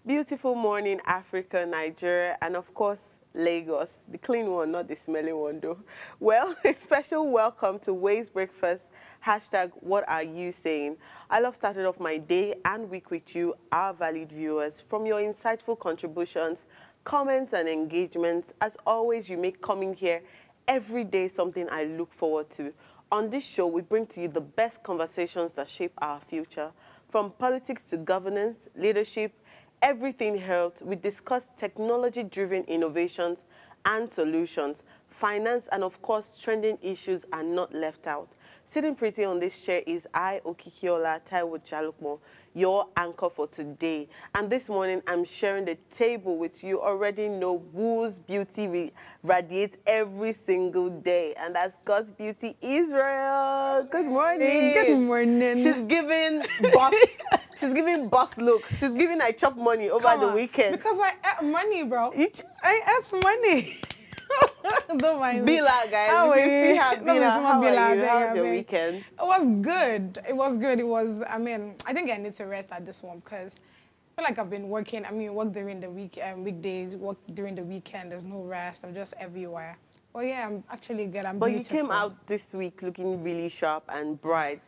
Beautiful morning, Africa, Nigeria, and of course, Lagos. The clean one, not the smelly one, though. Well, a special welcome to Ways Breakfast. Hashtag, what are you saying? I love starting off my day and week with you, our valued viewers. From your insightful contributions, comments, and engagements, as always, you make coming here every day something I look forward to. On this show, we bring to you the best conversations that shape our future. From politics to governance, leadership, everything health, we discuss technology-driven innovations and solutions. Finance and, of course, trending issues are not left out. Sitting pretty on this chair is I, Okikiola Taiwo Jalukmo, your anchor for today. And this morning, I'm sharing the table with you. Already know whose beauty radiates every single day. And that's God's beauty, Israel. Good morning. Good morning. She's giving boss. She's giving boss looks. She's giving I chop money over the weekend. Because I ate money, bro. I ate money. Don't mind me. Bila, guys. How are you you? see her, Bila. How are you? How was your weekend? It was good. It was good. It was, I mean, I think I need to rest at this one because I feel like I've been working. I mean, work during the week, weekdays, work during the weekend. There's no rest. I'm just everywhere. Well, yeah, I'm actually good. I'm beautiful. But you came out this week looking really sharp and bright.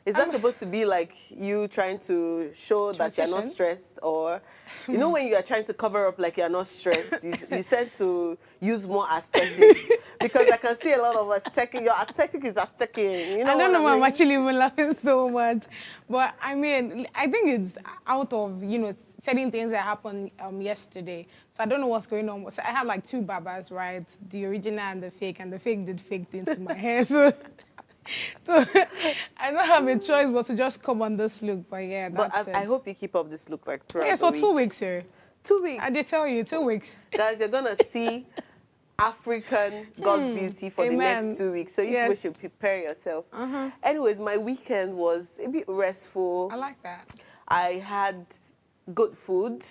Is that supposed to be like you trying to show that you're not stressed? Or, you know, when you are trying to cover up like you're not stressed, you said to use more aesthetics. Because I can see a lot of aesthetic. Your aesthetic is aesthetic. You know I don't know why I'm actually even laughing so much. But, I mean, I think it's out of, you know, certain things that happened yesterday. So I don't know what's going on. So I have like two barbers, right? The original and the fake did fake things to my hair. So I don't have a choice but to just come on this look. But yeah, that's I hope you keep up this look like throughout the week. Yeah, so the 2 weeks here. 2 weeks. I did tell you, 2 weeks. Guys, you're going to see African God's beauty for the next 2 weeks. So you should prepare yourself. Anyways, my weekend was a bit restful. I like that. I had good food.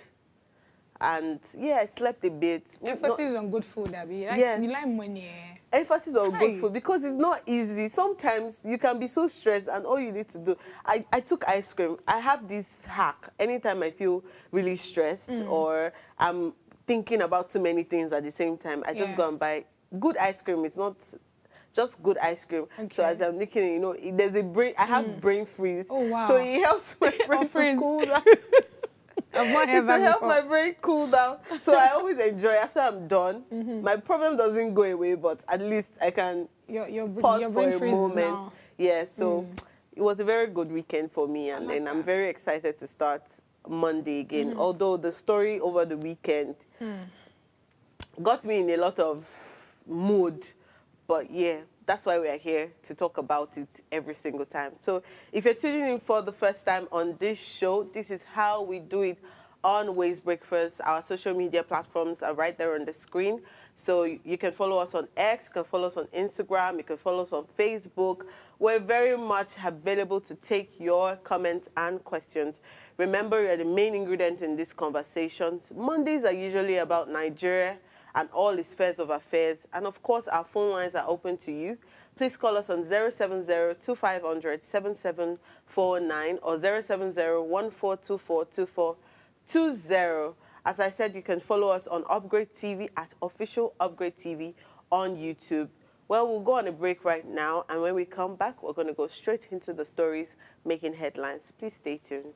And yeah, I slept a bit. Emphasis on good food, Abby. Yes. You like money. Emphasis on good food because it's not easy. Sometimes you can be so stressed and all you need to do. I took ice cream. I have this hack. Anytime I feel really stressed or I'm thinking about too many things at the same time, I just go and buy good ice cream. It's not just good ice cream. Okay. So as I'm licking it, you know, there's a brain. I have brain freeze. Oh, wow. So it helps my brain to cool down. To help my brain cool down. So I always enjoy after I'm done. My problem doesn't go away, but at least I can pause your for brain a moment. now. Yeah, so it was a very good weekend for me, and then I'm very excited to start Monday again. Although the story over the weekend got me in a lot of mood, but yeah, that's why we are here to talk about it every single time. So if you're tuning in for the first time on this show, this is how we do it on Ways Breakfast. Our social media platforms are right there on the screen. So you can follow us on X, you can follow us on Instagram, you can follow us on Facebook. We're very much available to take your comments and questions. Remember, you're the main ingredient in these conversations. Mondays are usually about Nigeria and all its spheres of affairs. And of course, our phone lines are open to you. Please call us on 070-2500-7749 or 070-1424-2420. As I said, you can follow us on Upgrade TV at Official Upgrade TV on YouTube. Well, we'll go on a break right now. And when we come back, we're going to go straight into the stories making headlines. Please stay tuned.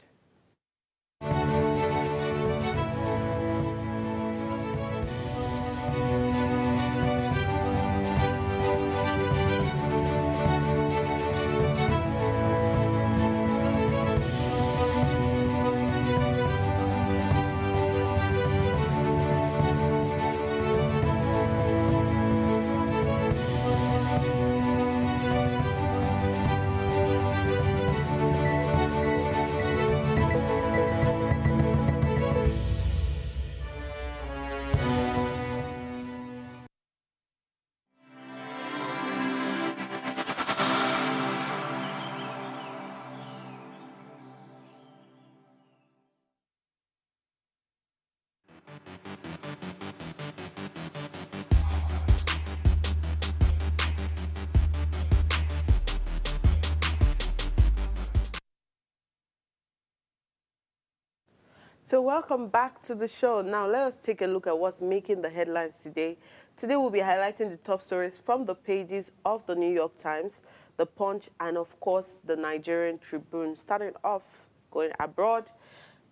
So welcome back to the show. Now let us take a look at what's making the headlines today. Today we'll be highlighting the top stories from the pages of the New York Times, the Punch, and of course the Nigerian Tribune. Starting off, going abroad,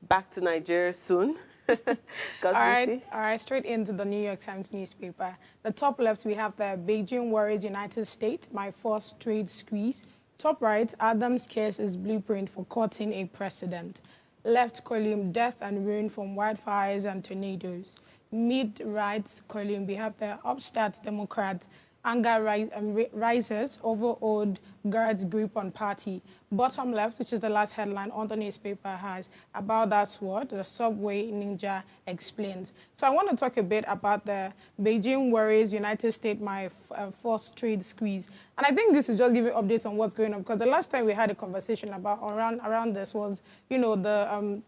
back to Nigeria soon. All right, straight into the New York Times newspaper. The top left, we have the Beijing worries United States, my first trade squeeze. Top right, Adams case is blueprint for cutting a precedent. Left column, death and ruin from wildfires and tornadoes. Mid-right column, we have the upstart Democrat, anger rises over old guards' grip on party. Bottom left, which is the last headline on the newspaper, has about that word, the subway ninja explains. So I want to talk a bit about the Beijing worries United States, my first trade squeeze. And I think this is just giving updates on what's going on, because the last time we had a conversation about around this was, you know, the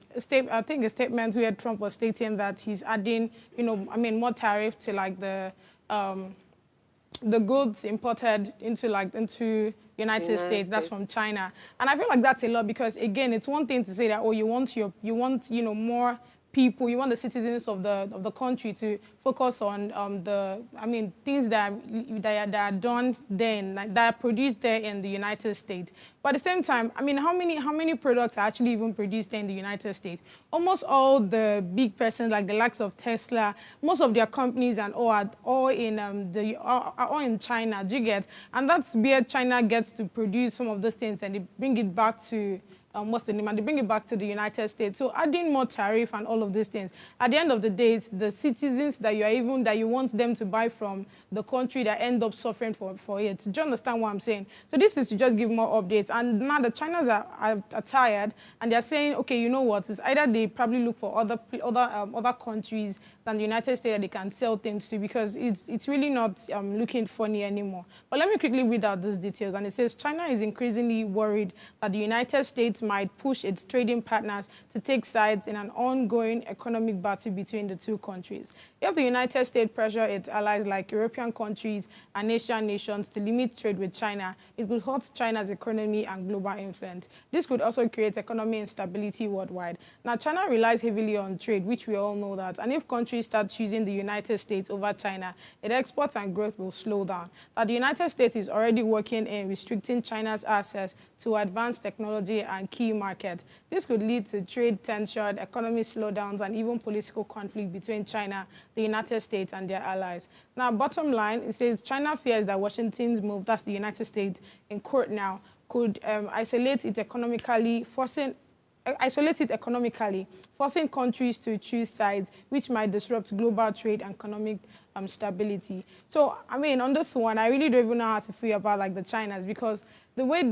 I think a statement where Trump was stating that he's adding, you know, I mean, more tariff to like the goods imported into United States, that's from China. And I feel like that's a lot, because again, it's one thing to say that, oh, you want you know, more people, you want the citizens of the country to focus on things that are done then, that are produced there in the United States. But at the same time, I mean, how many products are actually even produced there in the United States? Almost all the big persons, like the likes of Tesla, most of their companies and all in China. Do you get? And that's where China gets to produce some of those things, and they bring it back to and they bring it back to the United States. So adding more tariff and all of these things, at the end of the day, it's the citizens that you want them to buy from the country that end up suffering for it. Do you understand what I'm saying? So this is to just give more updates. And now the Chinese are tired, and they're saying, okay, you know what? It's either they probably look for other countries than the United States that they can sell things to, because it's really not looking funny anymore. But let me quickly read out these details. And it says, China is increasingly worried that the United States might push its trading partners to take sides in an ongoing economic battle between the two countries. If the United States pressure its allies like European countries and Asian nations to limit trade with China, it could hurt China's economy and global influence. This could also create economic instability worldwide. Now, China relies heavily on trade, which we all know that. And if countries start choosing the United States over China, its exports and growth will slow down. But the United States is already working in restricting China's access to advanced technology and key markets. This could lead to trade tension, economic slowdowns, and even political conflict between China, the United States, and their allies. Now, bottom line, it says China fears that Washington's move, that's the United States in court now, could isolate it economically, forcing countries to choose sides, which might disrupt global trade and economic stability. So, I mean, on this one, I really don't even know how to feel about like the Chinas, because the way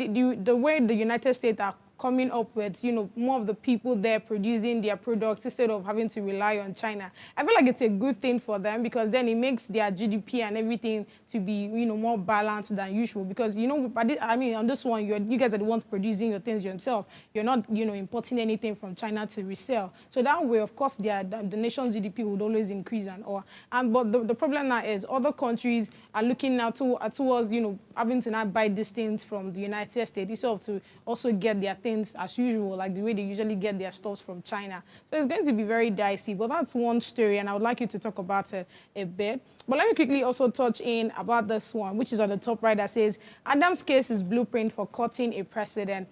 the United States are coming up with, you know, more of the people there producing their products instead of having to rely on China. I feel like it's a good thing for them, because then it makes their GDP and everything to be, you know, more balanced than usual. Because, you know, I mean, on this one, you guys are the ones producing your things yourself. You're not, you know, importing anything from China to resell. So that way, of course, the nation's GDP would always increase and all. But the problem now is other countries are looking now towards, you know, having to now buy these things from the United States instead of to also get their things as usual, like the way they usually get their stuff from China. So it's going to be very dicey, but that's one story, and I would like you to talk about it a bit. But let me quickly also touch in about this one, which is on the top right, that says, Adams' case is blueprint for cutting a precedent.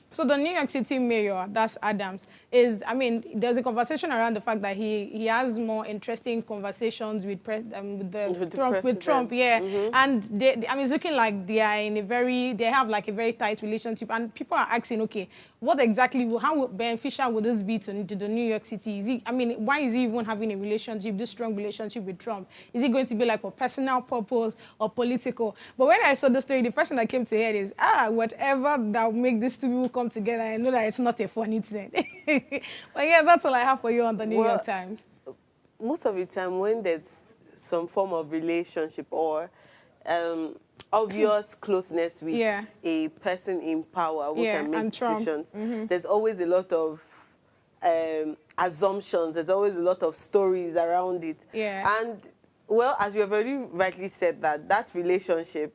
So the New York City mayor, that's Adams, there's a conversation around the fact that he has more interesting conversations with Trump, yeah. Mm-hmm. And it's looking like they have like a very tight relationship, and people are asking, okay, what exactly, how beneficial would this be to the New York City? Why is he even having a relationship, this strong relationship with Trump? Is it going to be like for personal purpose or political? But when I saw the story, the first thing that came to head is, whatever that will make these two people come together, I know that it's not a funny thing. But yeah, that's all I have for you on the New York Times. Most of the time when there's some form of relationship or obvious closeness with a person in power who can make decisions, there's always a lot of assumptions, there's always a lot of stories around it. Yeah. And, well, as you have already rightly said, that relationship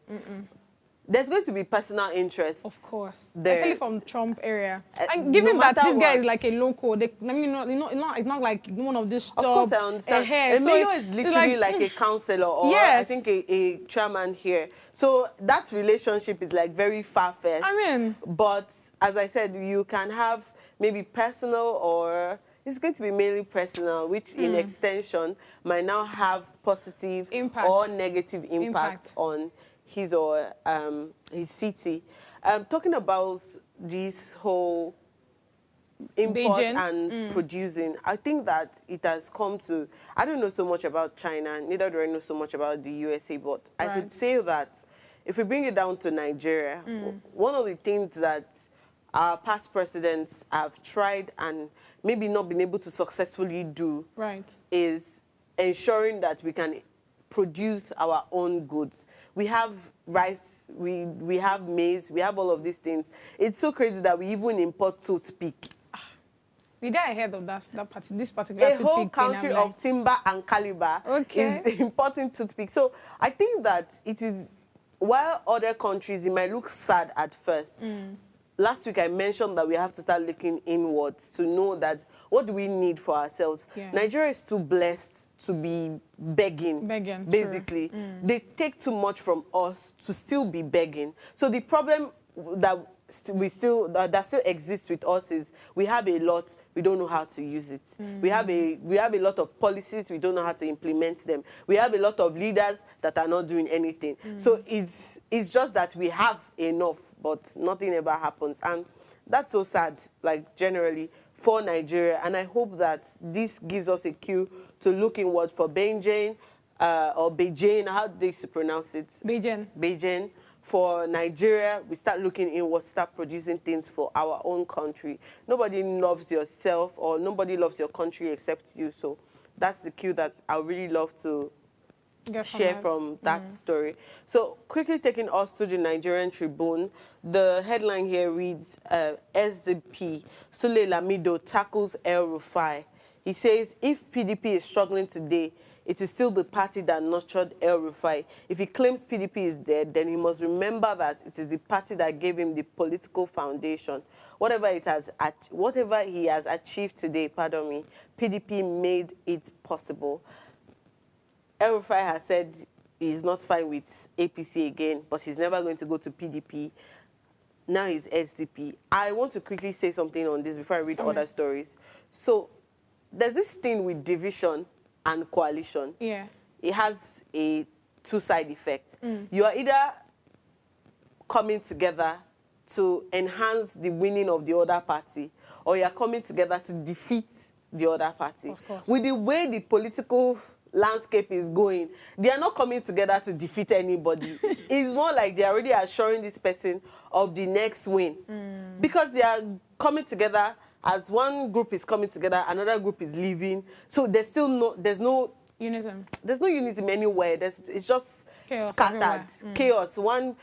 there's going to be personal interest. Of course, there. especially from Trump area. And No given that matter this guy what. is like a local, they, I mean, it's not like one of these Of course, I understand. A So mayor is literally like a councillor or yes. I think a chairman here. So that relationship is like very far-fetched. I mean. But as I said, you can have maybe personal or it's going to be mainly personal, which in extension might now have positive impact or negative impact on his or his city. Talking about this whole import and producing, I think that it has come to, I don't know so much about China, neither do I know so much about the USA, but I could say that if we bring it down to Nigeria, one of the things that our past presidents have tried and maybe not been able to successfully do is ensuring that we can produce our own goods. We have rice, we have maize, we have all of these things. It's so crazy that we even import toothpick. Did I heard of this particular toothpick? A whole country of timber and caliber is importing toothpick. So I think that it is, while other countries, it might look sad at first. Last week I mentioned that we have to start looking inwards to know that what do we need for ourselves. Nigeria is too blessed to be begging basically. They take too much from us to still be begging. So the problem that that still exists with us is we have a lot, we don't know how to use it. We have a lot of policies, we don't know how to implement them. We have a lot of leaders that are not doing anything. So it's just that we have enough, but nothing ever happens. And that's so sad, like generally, for Nigeria. And I hope that this gives us a cue to look inward for Beijing, or Beijing, how do they pronounce it? Beijing. For Nigeria, we start looking inward, start producing things for our own country. Nobody loves yourself or nobody loves your country except you. So that's the cue that I really love to share from that story. So quickly taking us to the Nigerian Tribune, the headline here reads, SDP, Sule Lamido tackles El Rufai. He says, if PDP is struggling today, it is still the party that nurtured El Rufai. If he claims PDP is dead, then he must remember that it is the party that gave him the political foundation. Whatever he has achieved today, PDP made it possible. El Rufai has said he's not fine with APC again, but he's never going to go to PDP. Now he's SDP. I want to quickly say something on this before I read other stories. So there's this thing with division and coalition. It has a two-side effect. You are either coming together to enhance the winning of the other party, or you are coming together to defeat the other party. With the way the political landscape is going, they are not coming together to defeat anybody. It's more like they are already assuring this person of the next win. Because they are coming together. As one group is coming together, another group is leaving. So there's no unison. There's no unison anywhere. It's just chaos scattered. Chaos. One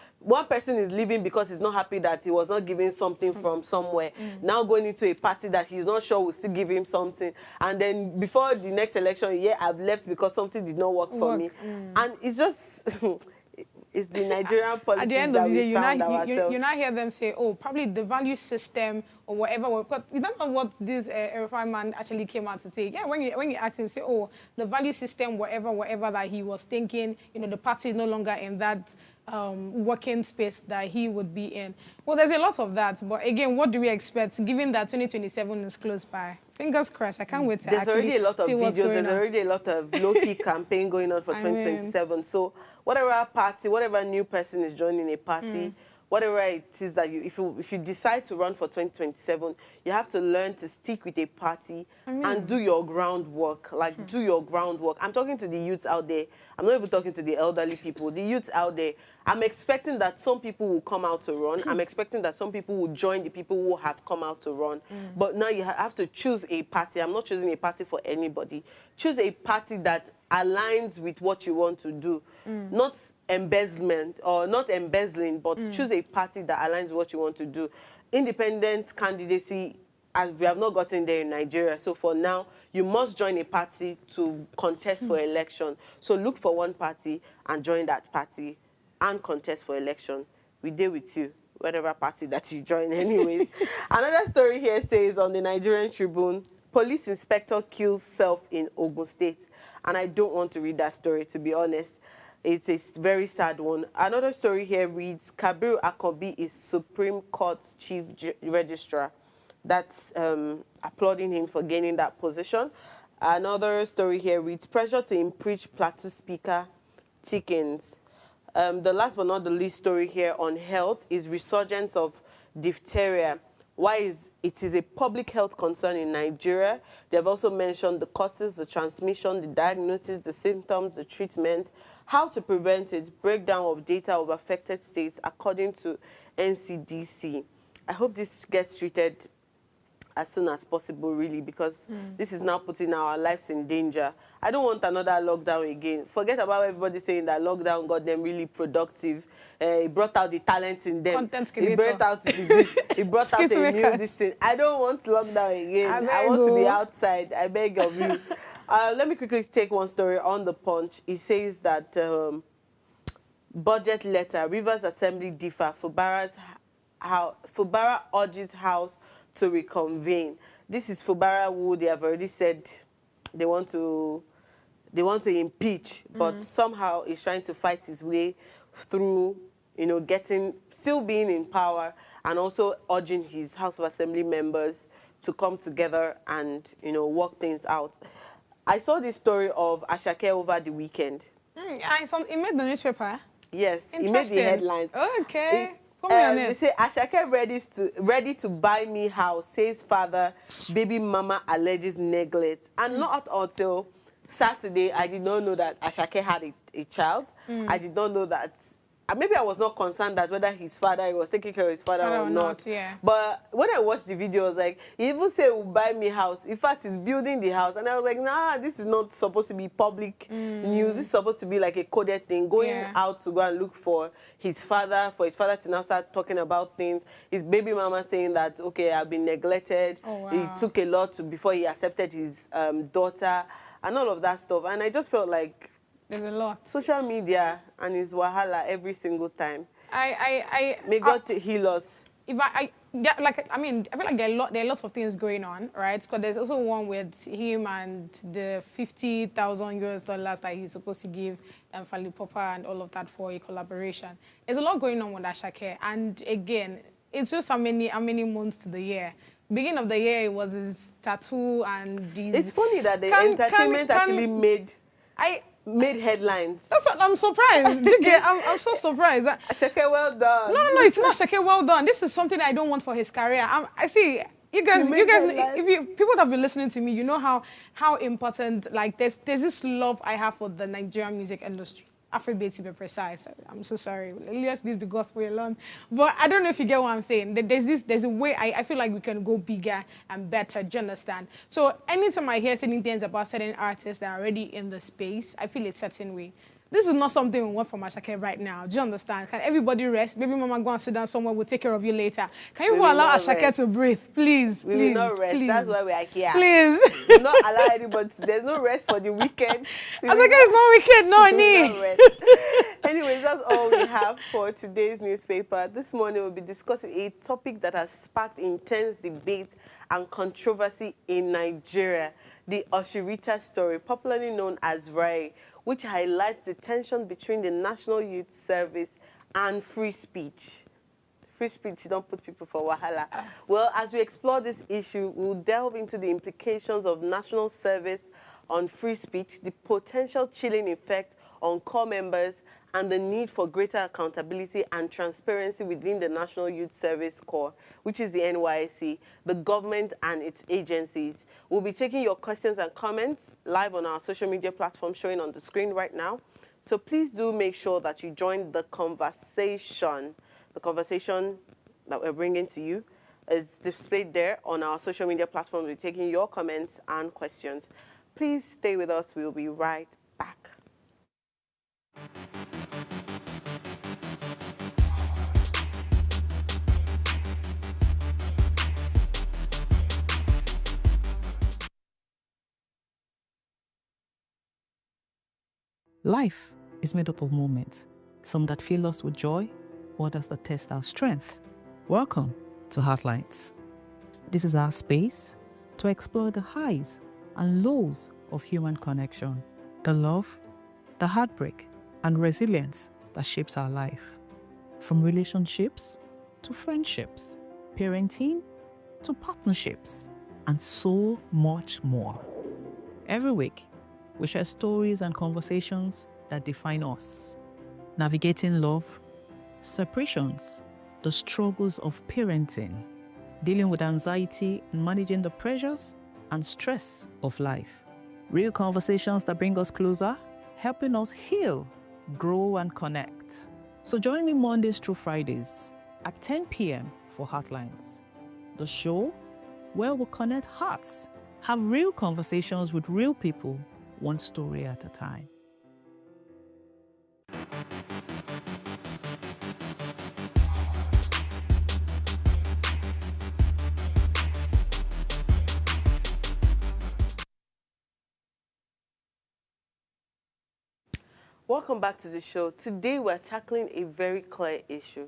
person is leaving because he's not happy that he was not given something from somewhere. Now going into a party that he's not sure will still give him something. And then before the next election, I've left because something did not work for me. And it's just... It's the Nigerian politics. At the end of the day, you not hear them say, oh, probably the value system or whatever. But you don't know what this Rufai man actually came out to say. Yeah, when you ask him, say, oh, the value system, whatever that he was thinking, the party is no longer in that working space that he would be in. Well, there's a lot of that. But again, what do we expect, given that 2027 is close by? Fingers crossed. I can't wait to There's already a lot of videos. There's already a lot of low-key campaign going on for 2027. So whatever party, whatever new person is joining a party, whatever it is that if you decide to run for 2027, you have to learn to stick with a party and do your groundwork. Like, do your groundwork. I'm talking to the youths out there. I'm not even talking to the elderly people. The youths out there, I'm expecting that some people will come out to run. I'm expecting that some people will join the people who have come out to run. But now you have to choose a party. I'm not choosing a party for anybody. Choose a party that aligns with what you want to do. Not embezzlement or not embezzling, but choose a party that aligns with what you want to do. Independent candidacy, as we have not gotten there in Nigeria. So for now, you must join a party to contest for election. So look for one party and join that party and contest for election we deal with you, whatever party that you join anyways. Another story here says on the Nigerian Tribune, police inspector kills self in Ogun State. And I don't want to read that story, to be honest. It's a very sad one. Another story here reads, Kabiru Akonbi is Supreme Court's Chief Registrar. That's applauding him for gaining that position. Another story here reads, pressure to impeach Plateau Speaker thickens. The last but not the least story here on health is resurgence of diphtheria. It is a public health concern in Nigeria. They have also mentioned the causes, the transmission, the diagnosis, the symptoms, the treatment, how to prevent it, breakdown of data of affected states according to NCDC. I hope this gets treated as soon as possible, really, because this is now putting our lives in danger. I don't want another lockdown again. Forget about everybody saying that lockdown got them really productive. It brought out the talent in them. Content creator. It brought out it brought out a new this thing. I don't want lockdown again. I want to be outside. I beg of you. Let me quickly take one story on the Punch. It says that budget letter, Rivers Assembly differ. Fubara urges House to reconvene. This is Fubara who they have already said they want to impeach, but somehow he's trying to fight his way through, still being in power, and also urging his House of Assembly members to come together and, work things out. I saw this story of Ashake over the weekend. It made the newspaper? Yes, it made the headlines. Okay. They say, Ashake ready to buy me house, says father, baby mama alleges neglect. And not until Saturday, I did not know that Ashake had a child. I did not know that. Maybe I was not concerned that whether he was taking care of his father or not. Yeah. But when I watched the video, I was like, he even said, will buy me house. In fact, he's building the house. And I was like, nah, this is not supposed to be public news. This is supposed to be like a coded thing, going out to go and look for his father to now start talking about things. His baby mama saying that, okay, I've been neglected. Oh, wow. It took a lot before he accepted his daughter and all of that stuff. And I just felt like, there's a lot. Social media and his wahala every single time. May God heal us. I feel like there are lots of things going on, right? Because there's also one with him and the $50,000 that he's supposed to give Fally Ipupa and all of that for a collaboration. There's a lot going on with Ashake, and again, it's just how many months to the year. Beginning of the year, it was his tattoo and these. It's funny that the entertainment actually made headlines. That's what I'm surprised. I'm so surprised. Ashake, well done. No, it's not Ashake, well done. This is something I don't want for his career. I see. You guys, people that have been listening to me, you know how important, like, there's this love I have for the Nigerian music industry. Afrobeat to be precise. I'm so sorry. Let's leave the gospel alone. But I don't know if you get what I'm saying. There's a way I feel like we can go bigger and better. Do you understand? So anytime I hear certain things about certain artists that are already in the space, I feel a certain way. This is not something we want from Ashake right now. Do you understand? Can everybody rest? Baby mama, go and sit down somewhere. We'll take care of you later. Can you allow Ashake to breathe? Please, we please, will not rest. please. That's why we are here. Please. We will not allow anybody. There's no rest for the weekend. Ashake is not wicked, no need. Anyways, that's all we have for today's newspaper. This morning we'll be discussing a topic that has sparked intense debate and controversy in Nigeria. The Ushie Rita story, popularly known as Rai, which highlights the tension between the National Youth Service and free speech. Free speech, you don't put people for wahala. Well, as we explore this issue, we'll delve into the implications of national service on free speech, the potential chilling effect on core members, and the need for greater accountability and transparency within the National Youth Service Corps, which is the NYSC, the government and its agencies. We'll be taking your questions and comments live on our social media platform showing on the screen right now. So please do make sure that you join the conversation. The conversation that we're bringing to you is displayed there on our social media platform. We're taking your comments and questions. Please stay with us. We'll be right back. Life is made up of moments, some that fill us with joy, or does it test our strength? Welcome to Heartlines. This is our space to explore the highs and lows of human connection, the love, the heartbreak, and resilience that shapes our life. From relationships to friendships, parenting to partnerships, and so much more. Every week, we share stories and conversations that define us, navigating love, separations, the struggles of parenting, dealing with anxiety and managing the pressures and stress of life. Real conversations that bring us closer, helping us heal, grow, and connect. So join me Mondays through Fridays at 10 p.m. for Heartlines, the show where we'll connect hearts, have real conversations with real people, one story at a time. Welcome back to the show. Today we're tackling a very clear issue,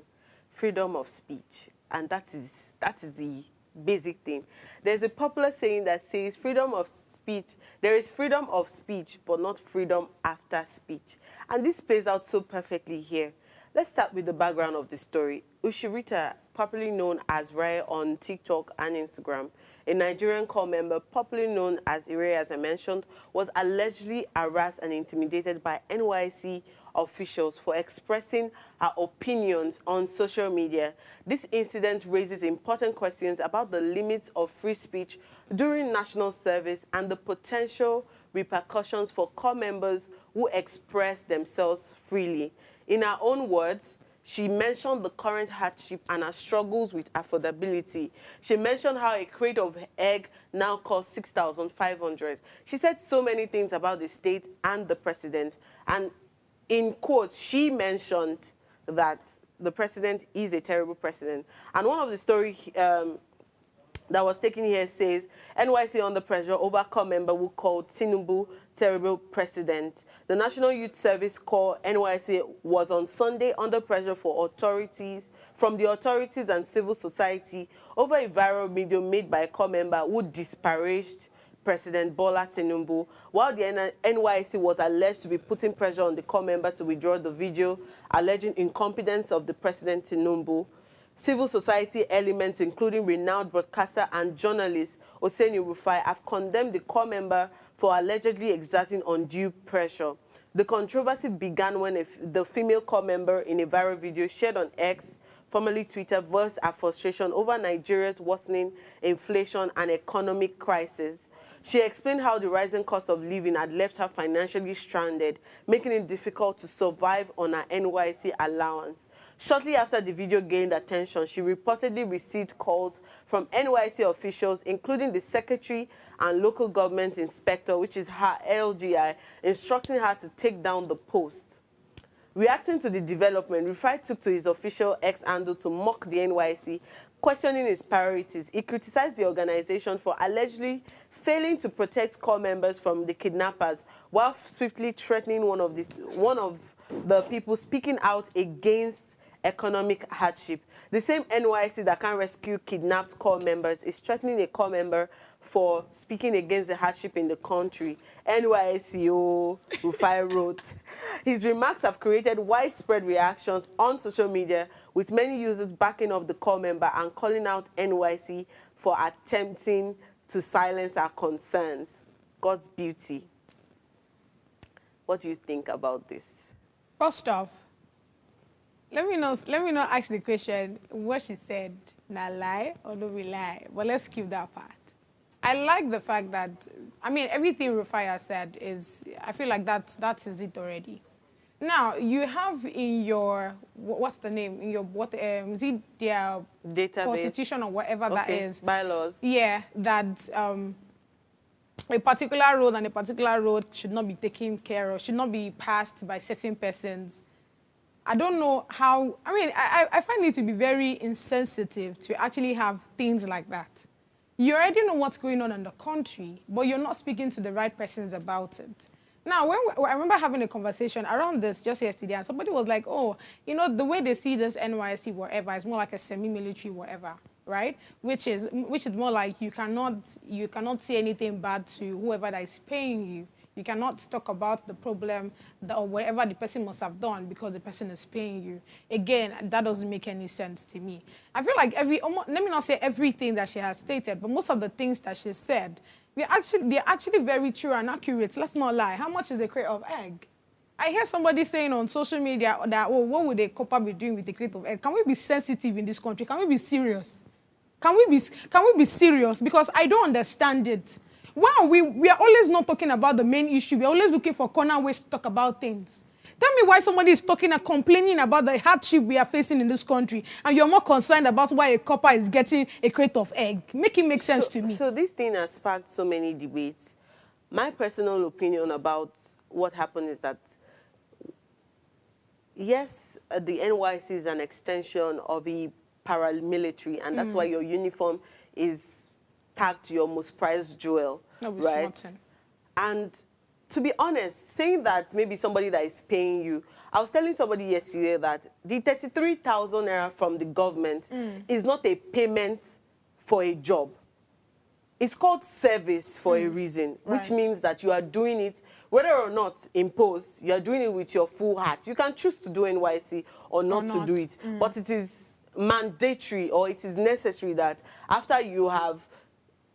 freedom of speech. And that is the basic thing. There's a popular saying that says freedom of speech, there is freedom of speech, but not freedom after speech. And this plays out so perfectly here. Let's start with the background of the story. Ushie Rita, popularly known as Rai on TikTok and Instagram, a Nigerian corps member, popularly known as Ire, as I mentioned, was allegedly harassed and intimidated by NYSC officials for expressing her opinions on social media. This incident raises important questions about the limits of free speech during national service and the potential repercussions for corps members who express themselves freely. In her own words, she mentioned the current hardship and her struggles with affordability. She mentioned how a crate of egg now costs 6,500. She said so many things about the state and the president. And in quotes, she mentioned that the president is a terrible president. And one of the stories that was taken here says, NYC under pressure over corps member who called Tinubu terrible president. The National Youth Service Corps, NYC, was on Sunday under pressure from the authorities and civil society over a viral video made by a corps member who disparaged President Bola Tinubu. While the NYC was alleged to be putting pressure on the corps member to withdraw the video, alleging incompetence of the President Tinubu, civil society elements, including renowned broadcaster and journalist Oseni Rufai, have condemned the corps member for allegedly exerting undue pressure. The controversy began when the female corps member in a viral video shared on X, formerly Twitter, voiced her frustration over Nigeria's worsening inflation and economic crisis. She explained how the rising cost of living had left her financially stranded, making it difficult to survive on her NYC allowance. Shortly after the video gained attention, she reportedly received calls from NYC officials, including the secretary and local government inspector, which is her LGI, instructing her to take down the post. Reacting to the development, Rufai took to his official X handle to mock the NYC, questioning his priorities. He criticized the organization for allegedly failing to protect corps members from the kidnappers, while swiftly threatening one of the people speaking out against economic hardship. The same NYC that can rescue kidnapped corps members is threatening a corps member for speaking against the hardship in the country. NYC, Rufai wrote. His remarks have created widespread reactions on social media, with many users backing up the corps member and calling out NYC for attempting to silence our concerns. God's beauty. What do you think about this? First off, let me not ask the question what she said, na lie or no be lie, but let's skip that part. I like the fact that, I mean, everything Rufai said is, I feel like that is it already. Now, you have in your, what's the name? In your, is it their database, constitution or whatever that is? Bylaws. Yeah, that a particular road and a particular road should not be taken care of, should not be passed by certain persons. I don't know how, I mean, I find it to be very insensitive to actually have things like that. You already know what's going on in the country, but you're not speaking to the right persons about it. Now, I remember having a conversation around this just yesterday, and somebody was like, oh, you know, the way they see this NYSC whatever is more like a semi-military whatever, right? Which is more like you cannot say anything bad to whoever that is paying you. You cannot talk about the problem or whatever the person must have done because the person is paying you. Again, that doesn't make any sense to me. I feel like let me not say everything that she has stated, but most of the things that she said, they're actually very true and accurate. Let's not lie. How much is a crate of egg? I hear somebody saying on social media that, oh, what would a copper be doing with a crate of egg? Can we be sensitive in this country? Can we be serious? Can we be serious? Because I don't understand it. Why we are always not talking about the main issue. We're always looking for corner ways to talk about things. Tell me why somebody is talking and complaining about the hardship we are facing in this country, and you're more concerned about why a copper is getting a crate of egg. Make it make sense to me. So this thing has sparked so many debates. My personal opinion about what happened is that, yes, the NYC is an extension of the paramilitary, and that's why your uniform is tagged to your most prized jewel, right? And to be honest, saying that maybe somebody that is paying you, I was telling somebody yesterday that the 33,000 naira from the government is not a payment for a job. It's called service for a reason, which means that you are doing it, whether or not imposed, you are doing it with your full heart. You can choose to do NYC or not to do it, but it is mandatory or it is necessary that after you have,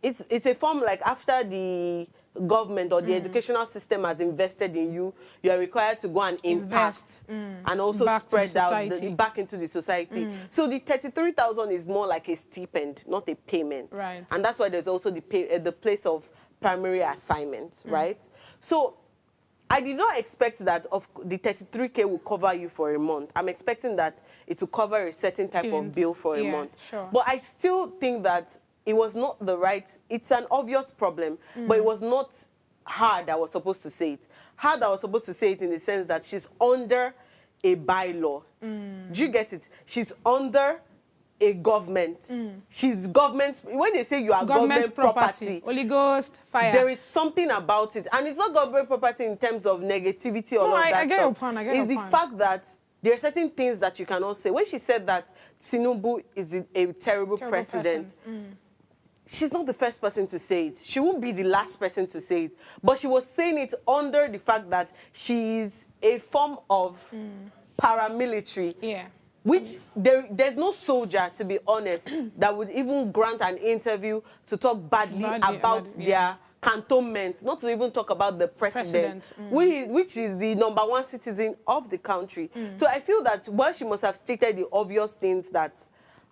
it's a form like after the government or the educational system has invested in you, you are required to go and impact and also spread out back into the society. So the 33,000 is more like a stipend, not a payment. Right. And that's why there's also the place of primary assignment, right? So I did not expect that of the 33K will cover you for a month. I'm expecting that it will cover a certain type of bill for a month. Sure. But I still think that it was not the right, it's an obvious problem, but it was not her that was supposed to say it. Her that was supposed to say it in the sense that she's under a bylaw. Do you get it? She's under a government. She's government, when they say you are government property, Holy Ghost, fire. there is something about it. And it's not government property in terms of negativity or all that I get stuff. your point, I get your point. It's the fact that there are certain things that you cannot say. When she said that Tinubu is a terrible president, she's not the first person to say it. She won't be the last person to say it. But she was saying it under the fact that she is a form of paramilitary. Yeah. Which there's no soldier, to be honest, that would even grant an interview to talk badly about their cantonment, not to even talk about the president. Which is the #1 citizen of the country. So I feel that while she must have stated the obvious things that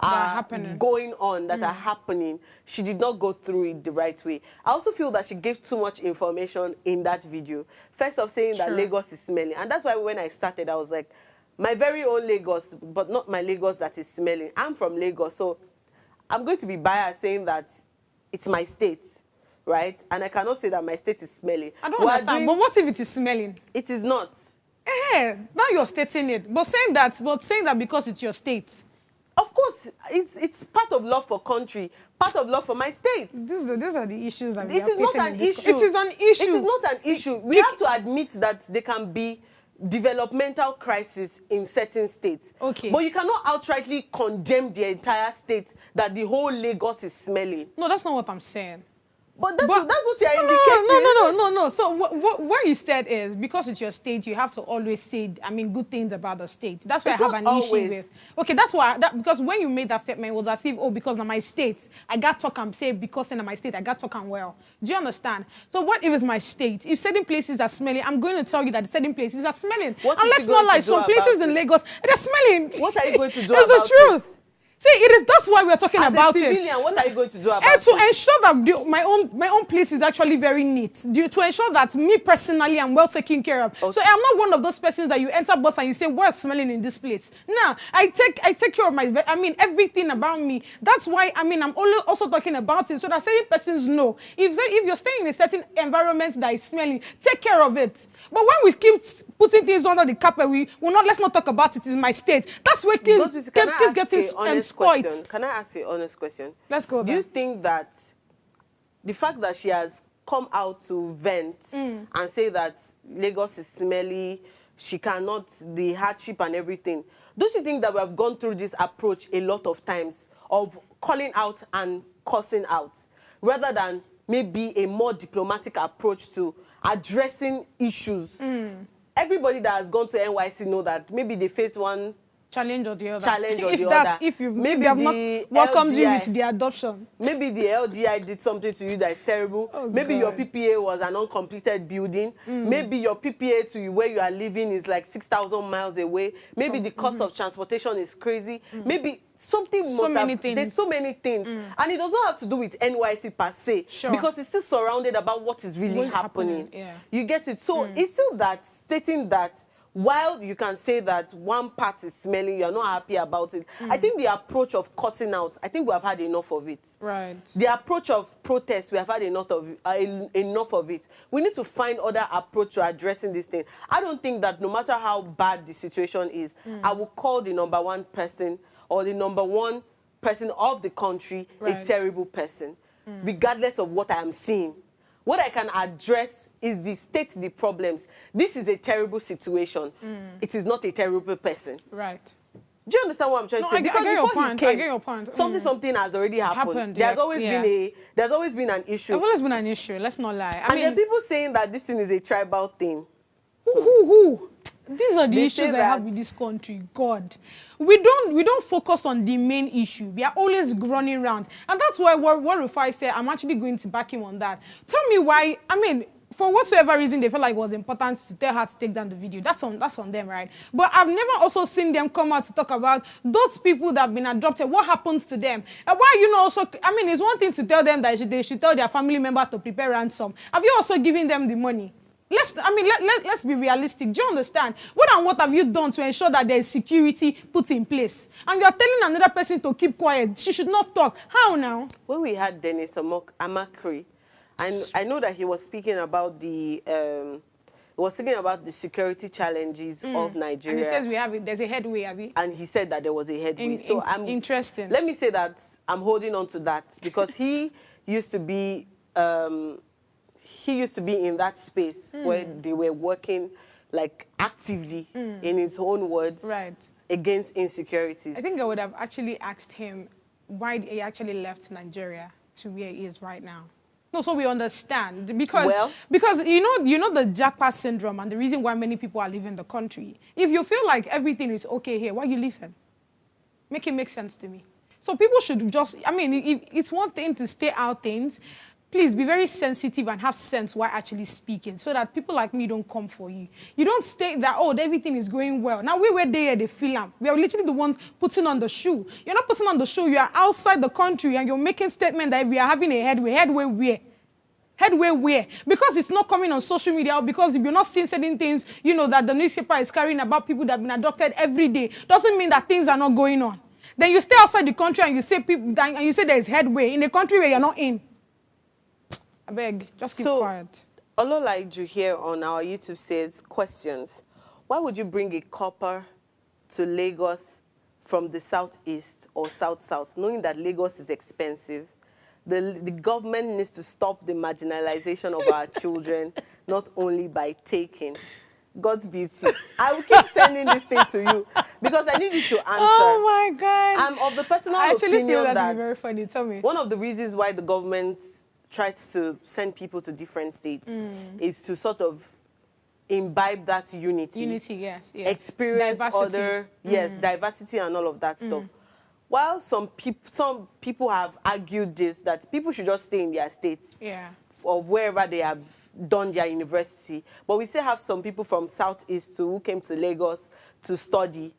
are going on, that are happening, she did not go through it the right way. I also feel that she gave too much information in that video. First of saying that Lagos is smelling. And that's why when I started, I was like, my very own Lagos, but not my Lagos that is smelling. I'm from Lagos, so I'm going to be biased saying that it's my state, right? And I cannot say that my state is smelling. I don't understand, but what if it is smelling? It is not. Now you're stating it, but saying that because it's your state. Of course, it's part of love for country, part of love for my state. These are the issues that we are facing. It is not an issue. It is an issue. It is not an issue. We have to admit that there can be developmental crisis in certain states. Okay. But you cannot outrightly condemn the entire state that the whole Lagos is smelling. No, that's not what I'm saying. But that's what you're indicating. No. So what you said is, because it's your state, you have to always say, good things about the state. That's why I have an issue with. Okay, that's why, because when you made that statement, it was as if, because in my state, I got talk and say, because in my state, I got talk and well. Do you understand? So what if it's my state? If certain places are smelling, I'm going to tell you that certain places are smelling. And let's not lie, some places in Lagos, they're smelling. What are you going to do about it? It's the truth. See, that's why we're talking about it. As a civilian, what are you going to do about it? To ensure that my own place is actually very neat. To ensure that me personally am well taken care of. Okay. So I'm not one of those persons that you enter bus and you say, what's smelling in this place? No, I take care of everything about me. That's why, I'm also talking about it so that certain persons know. If you're staying in a certain environment that is smelling, take care of it. But when we keep putting things under the carpet, let's not talk about it. It's my state. That's where kids getting spoiled. Can I ask you an honest question? Let's go there. Do you think that the fact that she has come out to vent and say that Lagos is smelly, she cannot, the hardship and everything. Don't you think that we have gone through this approach a lot of times of calling out and cursing out, rather than maybe a more diplomatic approach to addressing issues? Everybody that has gone to NYSC know that maybe they face one challenge or the other. If you've maybe have not welcomed you with the adoption. Maybe the LGI did something to you that is terrible. Oh, maybe God. your PPA was an uncompleted building. Maybe your PPA to you where you are living is like 6,000 miles away. Maybe the cost of transportation is crazy. Maybe something there's so many things. And it does not have to do with NYC per se. Sure. Because it's still surrounded about what is really happening. Yeah. You get it? So it's still that, stating that while you can say that one part is smelling, you're not happy about it. I think the approach of cussing out, I think we have had enough of it. Right. The approach of protest, we have had enough of it. We need to find other approach to addressing this thing. I don't think that no matter how bad the situation is, I will call the number one person or the number one person of the country a terrible person, regardless of what I am seeing. What I can address is the problems. This is a terrible situation. It is not a terrible person. Right. Do you understand what I'm trying to say? I get your point. Something has already happened. There's always been an issue. There's always been an issue. Let's not lie. I mean, there are people saying that this thing is a tribal thing. Who? These are the issues I have with this country. God, we don't focus on the main issue. We are always running around, and that's why what Rufai said. I'm actually going to back him on that. Tell me why. I mean, for whatsoever reason they felt like it was important to tell her to take down the video. That's on them, right? But I've never also seen them come out to talk about those people that have been adopted. What happens to them? And why also? I mean, it's one thing to tell them that they should tell their family member to prepare ransom. Have you also given them the money? Let's be realistic. Do you understand? What have you done to ensure that there is security put in place? And you are telling another person to keep quiet. She should not talk. How now? When we had Dennis Amakri, I know that he was speaking about the security challenges of Nigeria. And he says there's a headway, Abby. And he said that there was a headway. Interesting. Let me say that I'm holding on to that because he used to be in that space where they were working like actively, in his own words, against insecurities. I think I would have actually asked him why he actually left Nigeria to where he is right now. No, so we understand because you know the jackpot syndrome and the reason why many people are leaving the country. If you feel like everything is okay here, why are you leaving? Make it make sense to me. So people should just, I mean, it's one thing to stay out things. Please be very sensitive and have sense while actually speaking so that people like me don't come for you. You don't state that, everything is going well. Now, we were there, they feel them. We are literally the ones putting on the shoe. You're not putting on the shoe. You are outside the country and you're making statement that we are having a headway. Headway where? Headway where? Because it's not coming on social media or because if you're not seeing certain things, that the newspaper is carrying about people that have been adopted every day, doesn't mean that things are not going on. Then you stay outside the country and you say there's headway in a country where you're not in. I beg, just keep quiet. Ololaiju here on our YouTube says, questions. Why would you bring a copper to Lagos from the southeast or south-south, knowing that Lagos is expensive? The government needs to stop the marginalization of our children, not only by taking. God's beauty. I will keep sending this thing to you because I need you to answer. Oh, my God. I'm of the personal I actually opinion feel that very funny. Tell me. One of the reasons why the government tries to send people to different states is to sort of imbibe that unity. Unity, yes. Experience diversity. Diversity and all of that stuff. While some people have argued that people should just stay in their states of wherever they have done their university. But we still have some people from Southeast who came to Lagos to study.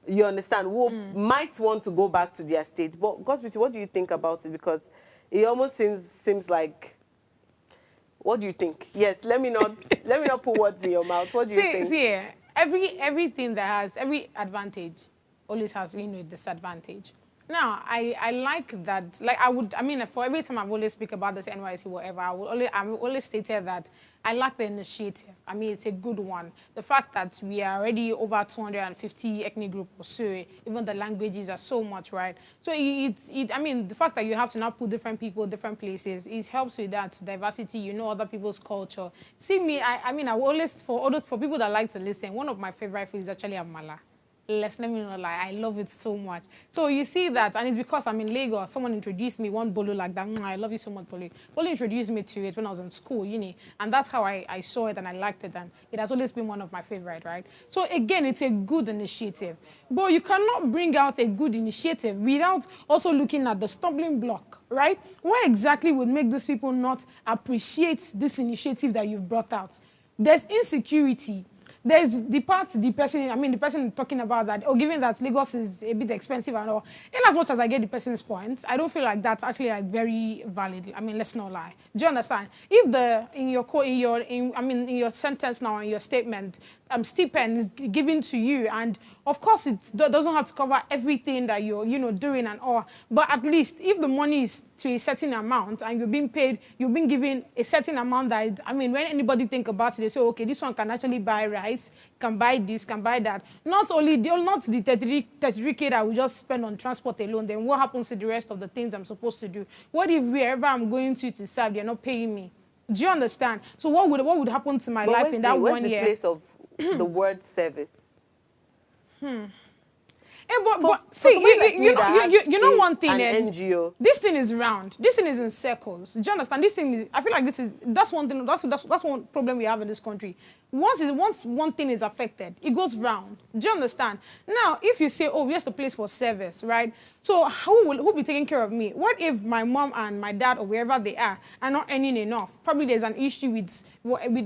You understand? Who might want to go back to their state. But Godspeed, what do you think about it? Because it almost seems like, what do you think? Yes, let me not put words in your mouth. What do you think? See, everything that has every advantage always has a disadvantage. Now, I like that. Like, I mean, for every time I've always speak about this NYSC, whatever, I've always stated that I like the initiative. I mean, it's a good one. The fact that we are already over 250 ethnic groups or so, even the languages are so much, right? So I mean, the fact that you have to now put different people, different places, it helps with that diversity. You know other people's culture. See me, I mean, I will always, for people that like to listen, one of my favorite foods is actually amala. Let me know, like, I love it so much. So you see that, and it's because I'm in Lagos. Someone introduced me one bolo like that. I love you so much, bolo. Bolo introduced me to it when I was in school, and that's how I saw it and I liked it, and it has always been one of my favorite, right? So again, it's a good initiative, but you cannot bring out a good initiative without also looking at the stumbling block, right? What exactly would make these people not appreciate this initiative that you've brought out? There's insecurity. There's the person talking about that, given that Lagos is a bit expensive and all, in as much as I get the person's point, I don't feel like that's actually like very valid. I mean, let's not lie. Do you understand? If in your sentence now, in your statement, stipend is given to you, and of course it doesn't have to cover everything that you're doing and all, but at least if the money is to a certain amount and you're being paid, you've been given a certain amount that, I mean, when anybody think about it, they say, okay, this one can actually buy rice, can buy this, can buy that. Not the 33K that we just spend on transport alone. Then what happens to the rest of the things I'm supposed to do? What if wherever I'm going to serve, they're not paying me? Do you understand? So what would happen to my life in that 1 year? Where's the place of the word service? But see, you know one thing, an NGO. This thing is round. This thing is in circles. Do you understand? This thing is, I feel like that's one thing, that's one problem we have in this country. Once one thing is affected, it goes round. Do you understand? Now, if you say, oh, here's the place for service, right? So who will be taking care of me? What if my mom and my dad or wherever they are not earning enough? Probably there's an issue with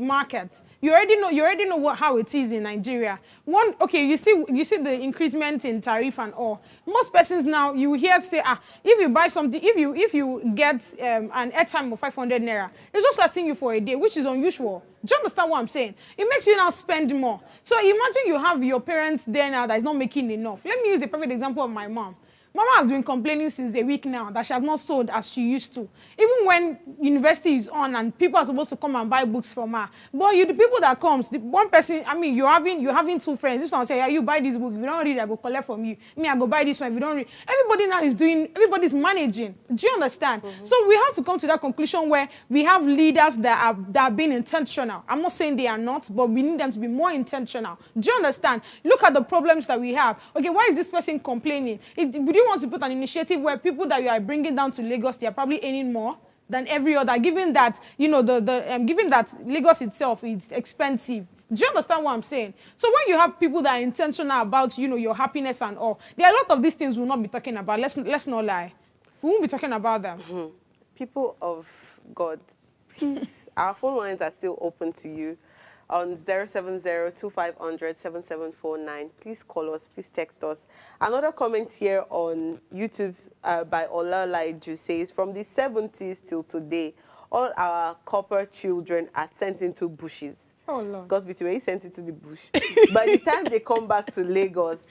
market. You already know how it is in Nigeria. You see the increment in tariff and all. Most persons now, you hear say, if you buy something, if you get an airtime of 500 naira, it's just lasting you for a day, which is unusual. Do you understand what I'm saying? It makes you now spend more. So imagine you have your parents there now that is not making enough. Let me use the perfect example of my mom. Mama has been complaining since a week now that she has not sold as she used to. Even when university is on and people are supposed to come and buy books from her. But the people that comes, the one person, I mean, you're having two friends. This one say, yeah, you buy this book. If you don't read it, I go collect from you. Me, I go buy this one. If you don't read. Everybody now everybody's managing. Do you understand? Mm-hmm. So we have to come to that conclusion where we have leaders that are being intentional. I'm not saying they are not, but we need them to be more intentional. Do you understand? Look at the problems that we have. Okay, why is this person complaining? Would you want to put an initiative where people that you are bringing down to Lagos, they are probably earning more than every other, given that, given that Lagos itself is expensive. Do you understand what I'm saying? So when you have people that are intentional about, your happiness and all, there are a lot of these things we'll not be talking about. Let's not lie. We won't be talking about them. Mm-hmm. People of God, please, our phone lines are still open to you. On 070-2500-7749. Please call us, please text us. Another comment here on YouTube by Olalaiju says, from the 70s till today, all our copper children are sent into bushes. Oh, Lord. Because between sent into the bush. By the time they come back to Lagos,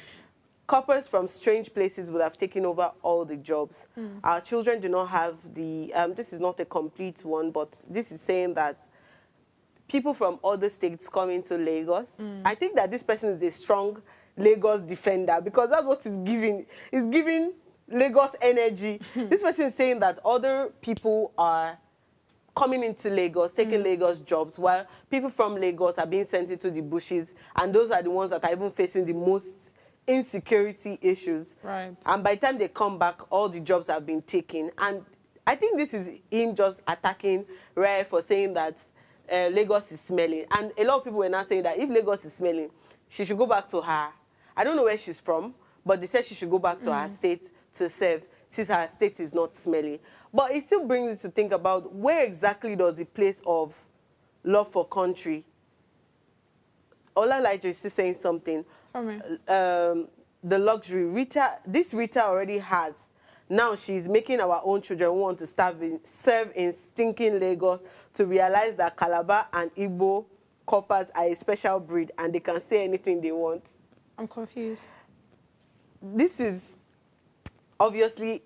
coppers from strange places will have taken over all the jobs. Our children do not have the, this is not a complete one, but this is saying that people from other states come into Lagos. I think that this person is a strong Lagos defender because that's what he's giving. He's giving Lagos energy. This person is saying that other people are coming into Lagos, taking Lagos jobs, while people from Lagos are being sent into the bushes, and those are the ones that are even facing the most insecurity issues. Right. And by the time they come back, all the jobs have been taken. And I think this is him just attacking Rare for saying that Lagos is smelling. And a lot of people were now saying that if Lagos is smelling, she should go back to her. I don't know where she's from, but they said she should go back to her state to serve, since her state is not smelling. But it still brings us to think about where exactly does the place of love for country. Olalaiju is still saying something. The luxury. Rita already has. Now she's making our own children who want to serve in stinking Lagos to realize that Calabar and Igbo coppers are a special breed and they can say anything they want. I'm confused. This is obviously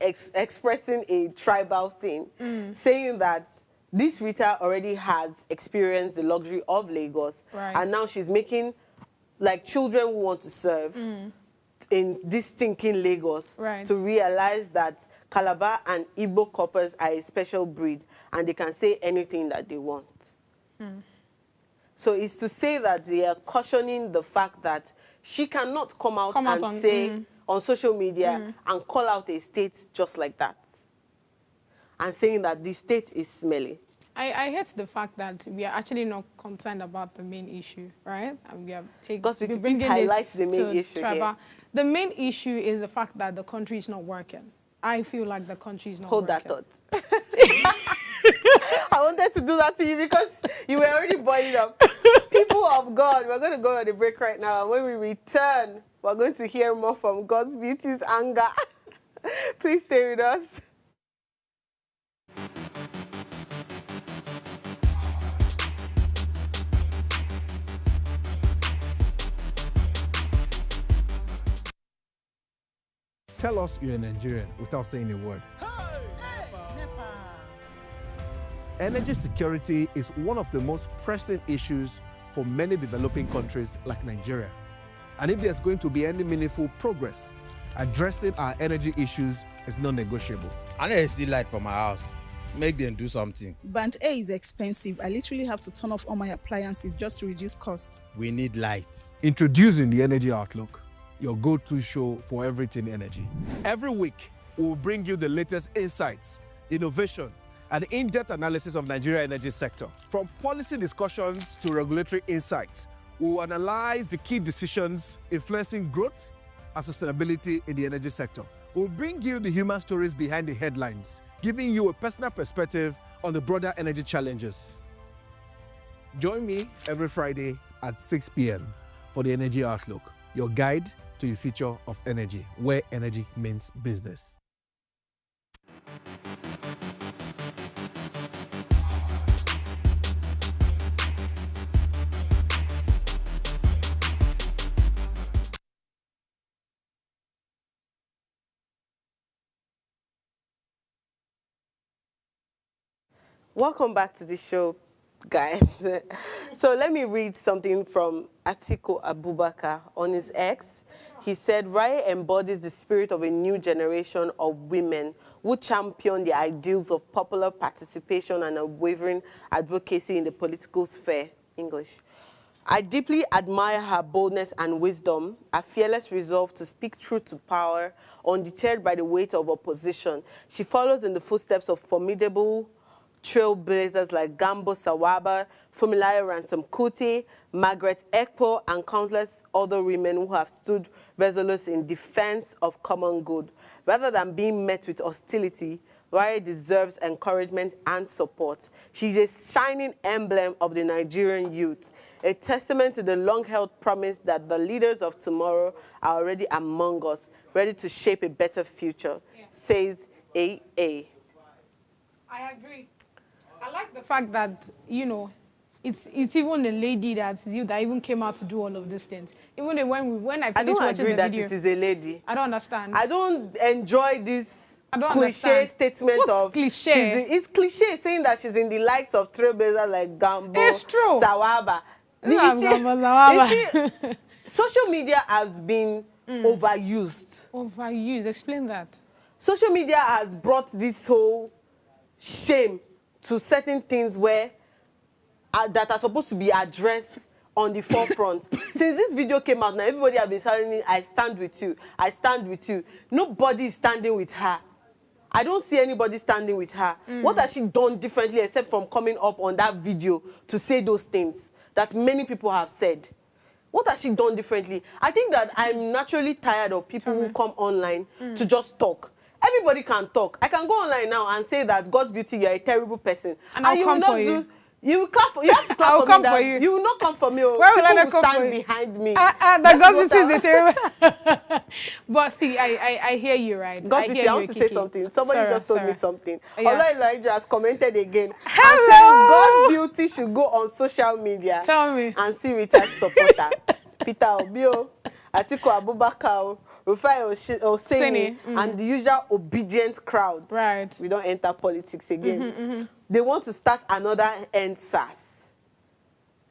expressing a tribal thing, saying that this Rita already has experienced the luxury of Lagos, and now she's making like children who want to serve in this stinking Lagos to realize that Calabar and Igbo coppers are a special breed and they can say anything that they want. So it's to say that they are cautioning the fact that she cannot come out and say on social media and call out a state just like that and saying that the state is smelly. I hate the fact that we are actually not concerned about the main issue, right? And we have taken please highlight the main issue here. The main issue is the fact that the country is not working. I feel like the country is not working. Hold that thought. I wanted to do that to you because you were already boiling up. People of God, we're going to go on a break right now. And when we return, we're going to hear more from God's beauty's anger. Please stay with us. Tell us you're a Nigerian without saying a word. Energy security is one of the most pressing issues for many developing countries like Nigeria. And if there's going to be any meaningful progress, addressing our energy issues is non-negotiable. I need to see light for my house. Make them do something. Band A is expensive. I literally have to turn off all my appliances just to reduce costs. We need light. Introducing the Energy Outlook, your go-to show for everything energy. Every week, we'll bring you the latest insights, innovation, and in-depth analysis of Nigeria's energy sector. From policy discussions to regulatory insights, we'll analyze the key decisions influencing growth and sustainability in the energy sector. We'll bring you the human stories behind the headlines, giving you a personal perspective on the broader energy challenges. Join me every Friday at 6 p.m. for the Energy Outlook, your guide to the future of energy, where energy means business. Welcome back to the show, guys. So let me read something from Atiku Abubakar on his X. He said, Raya embodies the spirit of a new generation of women who champion the ideals of popular participation and unwavering advocacy in the political sphere. English. I deeply admire her boldness and wisdom, her fearless resolve to speak truth to power, undeterred by the weight of opposition. She follows in the footsteps of formidable trailblazers like Gambo Sawaba, Fumilayo Ransom Kuti, Margaret Ekpo, and countless other women who have stood resolute in defense of common good. Rather than being met with hostility, Raya deserves encouragement and support. She's a shining emblem of the Nigerian youth, a testament to the long-held promise that the leaders of tomorrow are already among us, ready to shape a better future, says AA. I agree. I like the fact that, you know, it's even a lady that even came out to do all of these things. Even when I finished watching the video. I don't agree that it is a lady. I don't understand. I don't enjoy this cliche statement of cliche. It's cliche saying that she's in the likes of trailblazers like Gambo, it's true. Sawaba. Social media has been overused. Overused. Explain that. Social media has brought this whole shame to certain things where that are supposed to be addressed on the forefront. Since this video came out, now everybody has been saying, I stand with you. I stand with you. Nobody is standing with her. I don't see anybody standing with her. What has she done differently except from coming up on that video to say those things that many people have said? What has she done differently? I think that I'm naturally tired of people who come online to just talk. Everybody can talk. I can go online now and say that God's beauty, you're a terrible person. And I'll come for you. You will clap for, you have to clap I'll for come me. for you. You will not come for me. Where will I not come stand for you? behind me. The God's beauty is a terrible. But see, I hear you, right? God's beauty, I want to say something. Somebody just told me something. Yeah. Elijah has commented again. Hello. God's beauty should go on social media. Tell me. And see Richard's supporter. Peter Obio, Atiku Abubakar, Rufai Oseni, and the usual obedient crowd. Right. We don't enter politics again. They want to start another NSAS.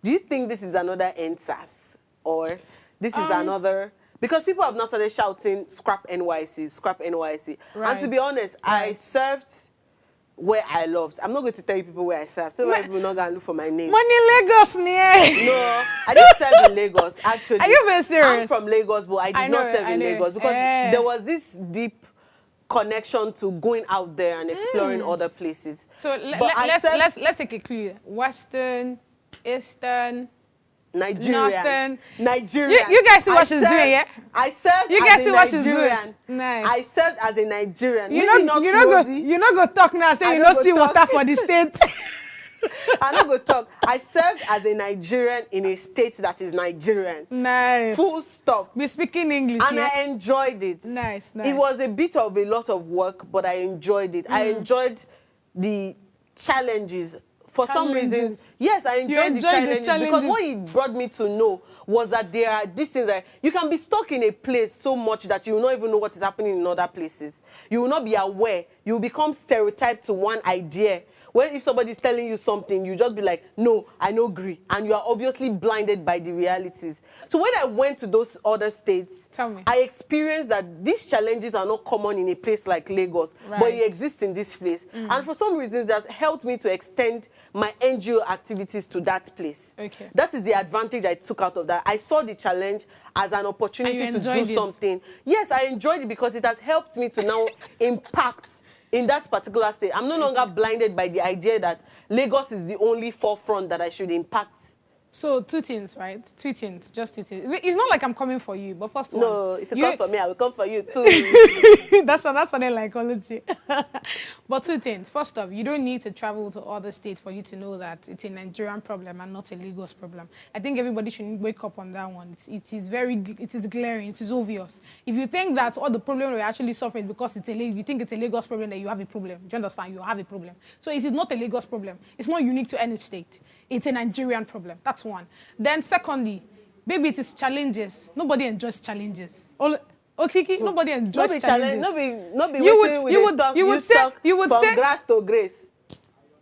Do you think this is another NSAS? Or this is another... Because people have now started shouting, scrap NYSC, scrap NYSC. Right. And to be honest, I served where I loved. I'm not going to tell you people where I served. So many people are not going to look for my name. Money Lagos, near. No, I didn't serve in Lagos, actually. Are you very serious? I'm from Lagos, but I did not serve in Lagos because there was this deep connection to going out there and exploring other places. So let's take a clue. Western, Eastern, Nigerian. Nigerian. You guys see what she's doing, yeah? I served you as guys a see what Nigerian. She's doing? Nice. I served as a Nigerian. You not go talk now, say you not see water for the state. I'm not going to talk. I served as a Nigerian in a state that is Nigerian. Nice. Full stop. Be speaking English, and I enjoyed it. Nice, nice. It was a bit of a lot of work, but I enjoyed it. I enjoyed the challenges. For some reason, yes, I enjoyed the challenges because what it brought me to know was that there are these things that you can be stuck in a place so much that you will not even know what is happening in other places. You will not be aware. You will become stereotyped to one idea. When if somebody is telling you something, you just be like, no, I no agree. And you are obviously blinded by the realities. So when I went to those other states, I experienced that these challenges are not common in a place like Lagos, but it exists in this place. And for some reason, that helped me to extend my NGO activities to that place. Okay. That is the advantage I took out of that. I saw the challenge as an opportunity to do something. Yes, I enjoyed it because it has helped me to now impact in that particular state. I'm no longer blinded by the idea that Lagos is the only forefront that I should impact. So two things, right? Two things, just two things. It's not like I'm coming for you, but first one. No, if you come for me, I will come for you too. that's something like psychology. But two things. First off, you don't need to travel to other states for you to know that it's a Nigerian problem and not a Lagos problem. I think everybody should wake up on that one. It is glaring, it is obvious. If you think that all the problem we're actually suffering because it's you think it's a Lagos problem, then you have a problem. Do you understand? You have a problem. So it is not a Lagos problem. It's not unique to any state. It's a Nigerian problem. That's one. Then secondly, maybe it is challenges. Nobody enjoys challenges. Nobody enjoys challenges. You would say grass to grace.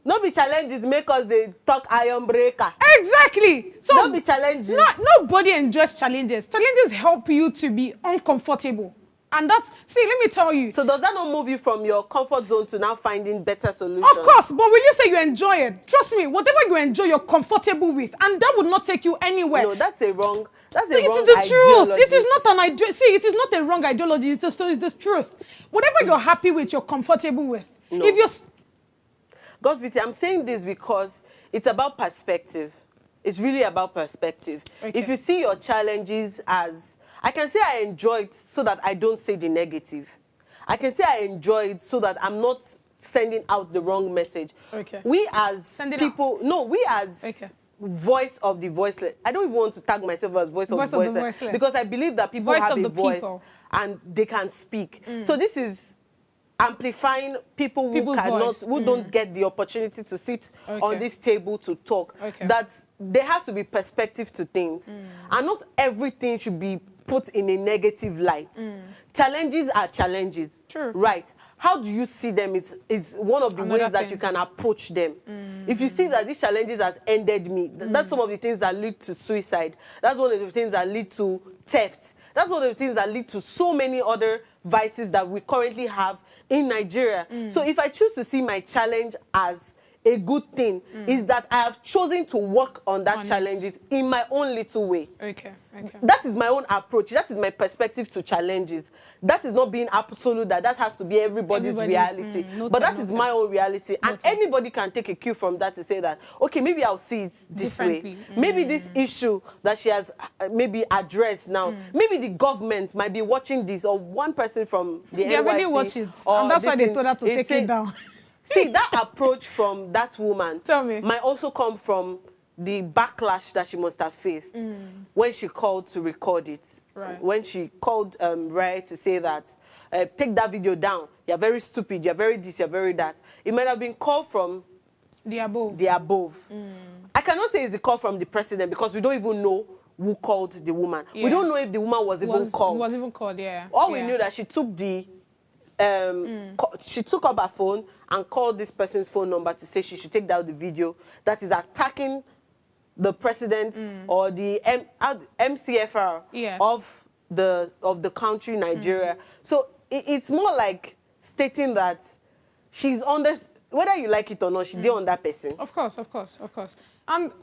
No be challenges make us they talk iron breaker. Exactly. So no be challenges. Nobody enjoys challenges. Challenges help you to be uncomfortable. And that's, see, let me tell you. So does that not move you from your comfort zone to now finding better solutions? Of course, but will you say you enjoy it? Trust me, whatever you enjoy, you're comfortable with. And that would not take you anywhere. No, that's a wrong ideology. It is not an ideology. See, it is not a wrong ideology. It's the truth. Whatever you're happy with, you're comfortable with. No. If you're... Godspeed, I'm saying this because it's about perspective. It's really about perspective. Okay. If you see your challenges as... I can say I enjoy it so that I don't say the negative. I can say I enjoy it so that I'm not sending out the wrong message. Okay. We as people... No, we as voice of the voiceless... I don't even want to tag myself as voice of the voiceless. Because I believe that people have a voice and they can speak. So this is amplifying people who don't get the opportunity to sit on this table to talk. That there has to be perspective to things. And not everything should be put in a negative light. Challenges are challenges. True. Right. How do you see them is one of the ways that you can approach them. If you see that these challenges has ended me, that's some of the things that lead to suicide. That's one of the things that lead to theft. That's one of the things that lead to so many other vices that we currently have in Nigeria. So if I choose to see my challenge as a good thing, is that I have chosen to work on that challenges in my own little way. Okay. That is my own approach. That is my perspective to challenges. That is not being absolute, that has to be everybody's reality. But that is my own reality. And anybody can take a cue from that to say that, okay, maybe I'll see it this way. Maybe this issue that she has maybe addressed now, maybe the government might be watching this, or one person from the NYSC. They really watch it. And that's why they told her to take it down. See, that approach from that woman might also come from the backlash that she must have faced when she called to record it. Right. When she called Rita to say that, take that video down. You're very stupid. You're very this. You're very that. It might have been called from the above. I cannot say it's a call from the president because we don't even know who called the woman. We Yeah. don't know if the woman was even called. Was even called, yeah. All we Yeah. knew that she took the she took up her phone and called this person's phone number to say she should take down the video that is attacking the president or the MCFR Yes. of the country Nigeria. So it's more like stating that she's under, whether you like it or not, she's on that person. Of course, of course, of course.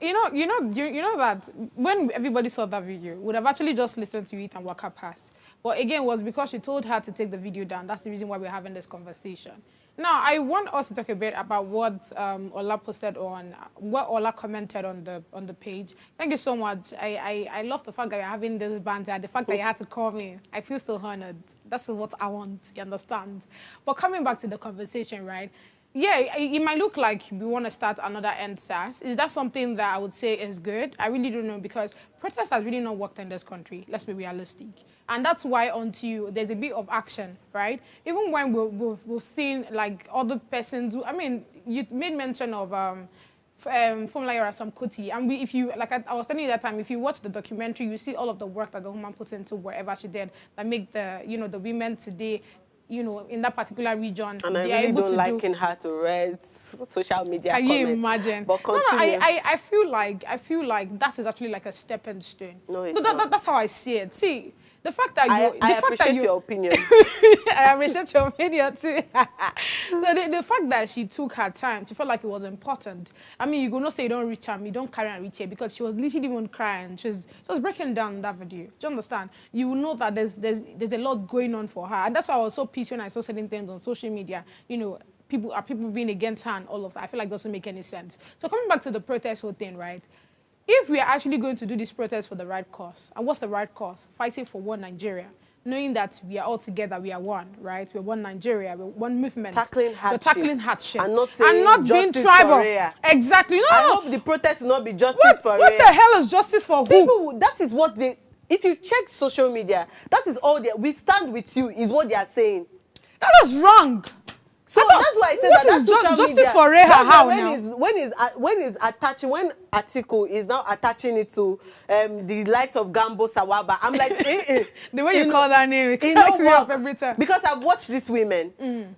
You know that when everybody saw that video, would have actually just listened to it and walk her past. But again, it was because she told her to take the video down. That's the reason why we're having this conversation. Now, I want us to talk a bit about what Ola posted on, what Ola commented on the page. Thank you so much. I love the fact that we're having this banter and the fact that you had to call me. I feel so honored. That's what I want, you understand? But coming back to the conversation, right? Yeah, it might look like we want to start another NSAS. Is that something that I would say is good? I really don't know, because protest has really not worked in this country. Let's be realistic. And that's why until there's a bit of action, right? Even when we've seen like other persons who, I mean, you made mention of Formula Sam Kuti. And if you, like I was telling you that time, if you watch the documentary, you see all of the work that the woman put into wherever she did that make the, the women today, in that particular region, and I really don't liken her to read social media Can comments. you imagine? But no, continue. I feel like that is actually like a stepping stone. No, it's not. That's how I see it. See, the fact that I appreciate your opinion. I appreciate your opinion too. So the fact that she took her time, she felt like it was important. I mean, you go not say you don't reach her, you don't carry and reach her, because she was literally even crying. She was breaking down that video. Do you understand? You will know that there's a lot going on for her, and that's why I was so pissed when I saw certain things on social media. People being against her and all of that. I feel like it doesn't make any sense. So coming back to the protest whole thing, right? If we are actually going to do this protest for the right cause, and what's the right cause? Fighting for one Nigeria, knowing that we are all together, we are one, right? We're one Nigeria, we're one movement. Tackling hardship. We're tackling hardship. And not saying being justice tribal. for Rhea. Exactly. No, I hope the protest will not be justice for what Rhea. the hell is justice for who? People, that is what they, if you check social media, that is all they, we stand with you, is what they are saying. That is wrong. So that's why I said that social justice media, for Rhea. How now? When article is now attaching it to the likes of Gambo Sawaba, I'm like, The way you call that name, it cracks me up every time. Because I've watched these women.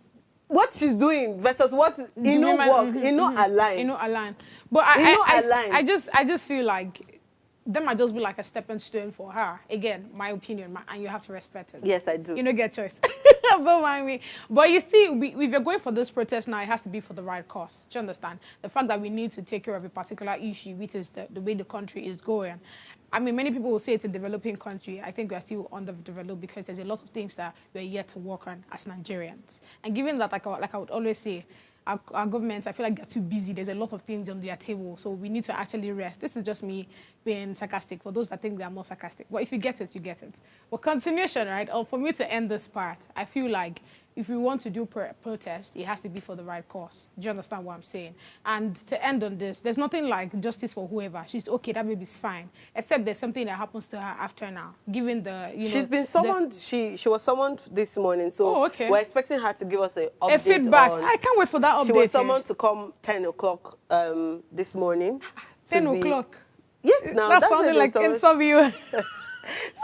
What she's doing versus what work, align. But I just feel like that might just be like a stepping stone for her. Again, my opinion, and you have to respect it. Yes, I do. You don't get choice. Don't mind me. But you see, if you're going for this protest now, it has to be for the right cause. Do you understand? The fact that we need to take care of a particular issue, which is the way the country is going. I mean, many people will say it's a developing country. I think we are still underdeveloped because there's a lot of things that we're yet to work on as Nigerians. And given that, like I would always say, our governments, I feel like they're too busy. There's a lot of things on their table, so we need to actually rest. This is just me being sarcastic for those that think they are more sarcastic. But if you get it, you get it. But continuation, right? Or for me to end this part, I feel like if we want to do protest, it has to be for the right cause. Do you understand what I'm saying? And to end on this, there's nothing like justice for whoever. She's okay, that baby's fine. Except there's something that happens to her after now, given the, She's been summoned, she was summoned this morning, so we're expecting her to give us a update. A feedback. I can't wait for that update. She was summoned to come 10 o'clock this morning. 10 o'clock? Yes, now. That sounded like interview.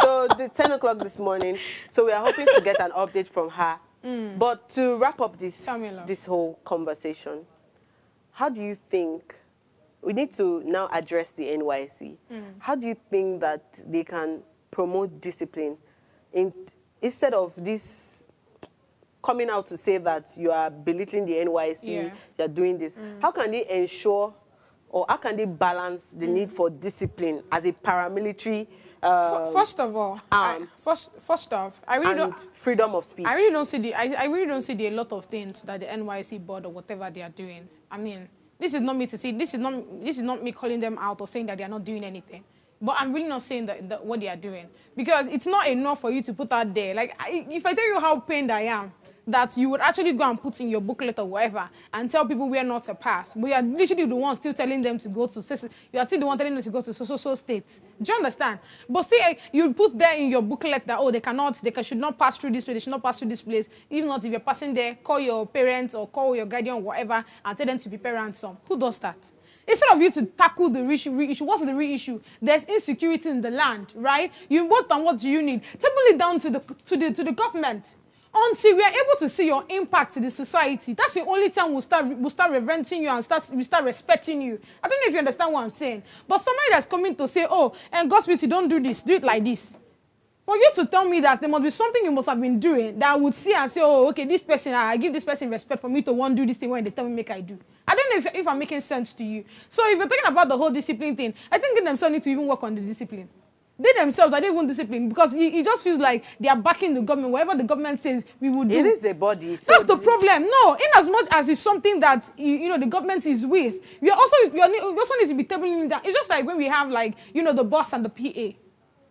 So the 10 o'clock this morning. So we are hoping to get an update from her. But to wrap up this whole conversation, how do you think, we need to now address the NYSC, how do you think that they can promote discipline instead of this coming out to say that you are belittling the NYSC, you're doing this? How can they ensure, or how can they balance the need for discipline as a paramilitary first of all, first off, I really don't freedom of speech. I really don't see I really don't see a lot of things that the NYSC board or whatever they are doing. I mean, this is not me to see. This is not me calling them out or saying that they are not doing anything. But I'm really not saying that what they are doing, because it's not enough for you to put out there. Like, if I tell you how pained I am, that you would actually go and put in your booklet or whatever and tell people we are not a pass. But you are literally the one still telling them to go to, you are still the one telling them to go to so states. Do you understand? But still, you put there in your booklet that, oh, they should not pass through this way, they should not pass through this place. Even not if you're passing there, call your parents or call your guardian or whatever and tell them to prepare ransom. Who does that? Instead of you to tackle the real issue, what's the real issue? There's insecurity in the land, right? What do you need? Table it down to the government. Until we are able to see your impact to the society, that's the only time we'll start reverencing you and we start respecting you. I don't know if you understand what I'm saying. But somebody that's coming to say, oh, and Gospel, don't do this, do it like this. For you to tell me that there must be something you must have been doing that I would see and say, oh, okay, this person, I give this person respect for me to want to do this thing when they tell me make I do. I don't know if I'm making sense to you. So if you're talking about the whole discipline thing, I think they themselves need to even work on the discipline. They themselves are not even disciplined because it just feels like they are backing the government. Whatever the government says, we will do. It is a body. So that's the problem. No, in as much as it's something that the government is with, we also need to be tabling down. It's just like when we have the boss and the PA.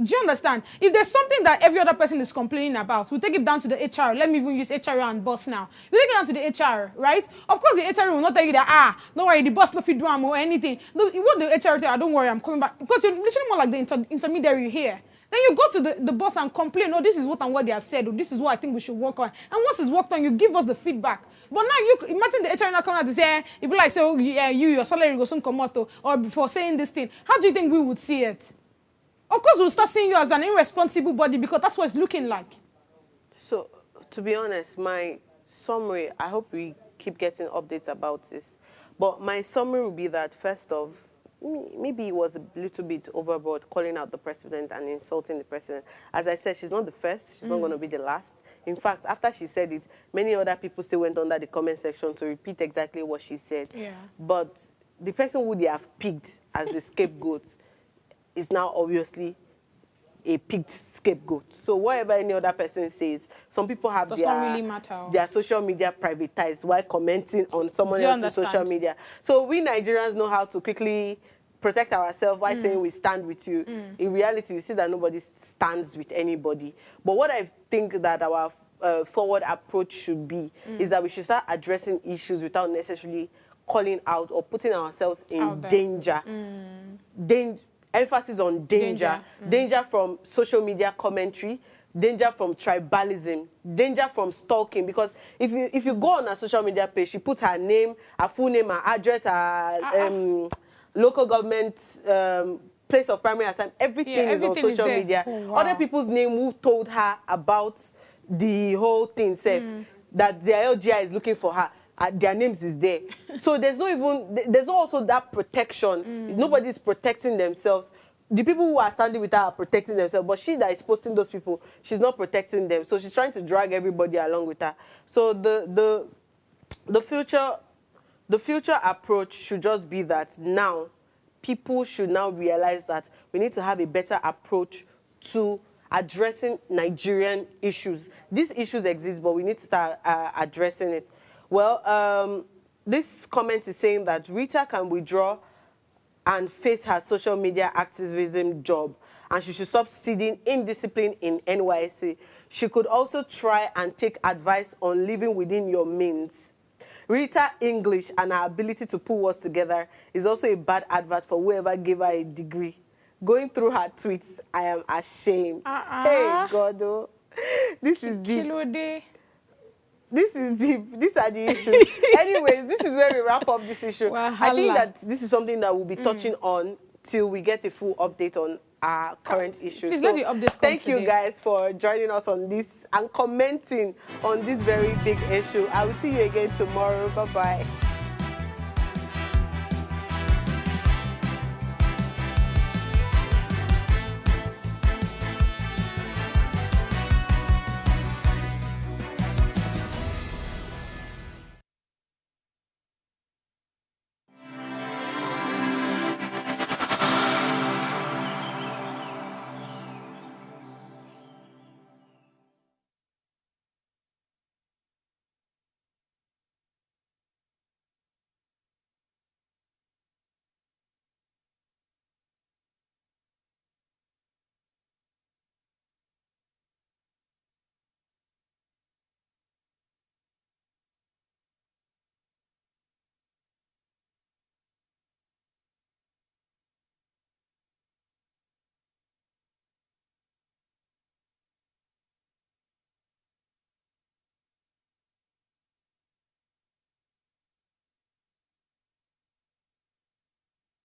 Do you understand? If there's something that every other person is complaining about, we'll take it down to the HR. Let me even use HR and boss now. We take it down to the HR, right? Of course, the HR will not tell you that, don't worry, the boss not fit do or anything. No, what the HR tell you, don't worry, I'm coming back. Because you're literally more like the intermediary here. Then you go to the boss and complain, no, this is what they have said, or this is what I think we should work on. And once it's worked on, you give us the feedback. But now you imagine the HR not coming out to say, it be like, say, oh, yeah, your salary will soon come out, or before saying this thing. How do you think we would see it? Of course, we'll start seeing you as an irresponsible body because that's what it's looking like. So, to be honest, my summary, I hope we keep getting updates about this, but my summary would be that, first off, maybe it was a little bit overboard calling out the president and insulting the president. As I said, she's not the first. She's not going to be the last. In fact, after she said it, many other people still went under the comment section to repeat exactly what she said. Yeah. But the person who they have picked as the scapegoat is now obviously a picked scapegoat. So whatever any other person says, some people have their social media privatized while commenting on someone else's social media. So we Nigerians know how to quickly protect ourselves while saying we stand with you. In reality, you see that nobody stands with anybody. But what I think that our forward approach should be is that we should start addressing issues without necessarily calling out or putting ourselves in danger. Emphasis on danger. Danger from social media commentary, danger from tribalism, danger from stalking. Because if you go on her social media page, she put her name, her full name, her address, her local government place of primary assignment. Everything is on social media. Oh, wow. Other people's name who told her about the whole thing, that their LGI is looking for her. Their names is there. So there's also that protection. Nobody's protecting themselves. The people who are standing with her are protecting themselves, but she that is posting those people, she's not protecting them. So she's trying to drag everybody along with her. So the future approach should just be that now people should now realize that we need to have a better approach to addressing Nigerian issues. These issues exist, but we need to start addressing it. Well, this comment is saying that Rita can withdraw and face her social media activism job, and she should stop studying indiscipline in NYSC. She could also try and take advice on living within your means. Rita English and her ability to put words together is also a bad advert for whoever gave her a degree. Going through her tweets, I am ashamed. Hey, God, oh. This is deep. This is deep. These are the issues. Anyways, this is where we wrap up this issue. I think that this is something that we'll be touching on till we get a full update on our current issues. Please let the updates come Thank you guys for joining us on this and commenting on this very big issue. I will see you again tomorrow. Bye-bye.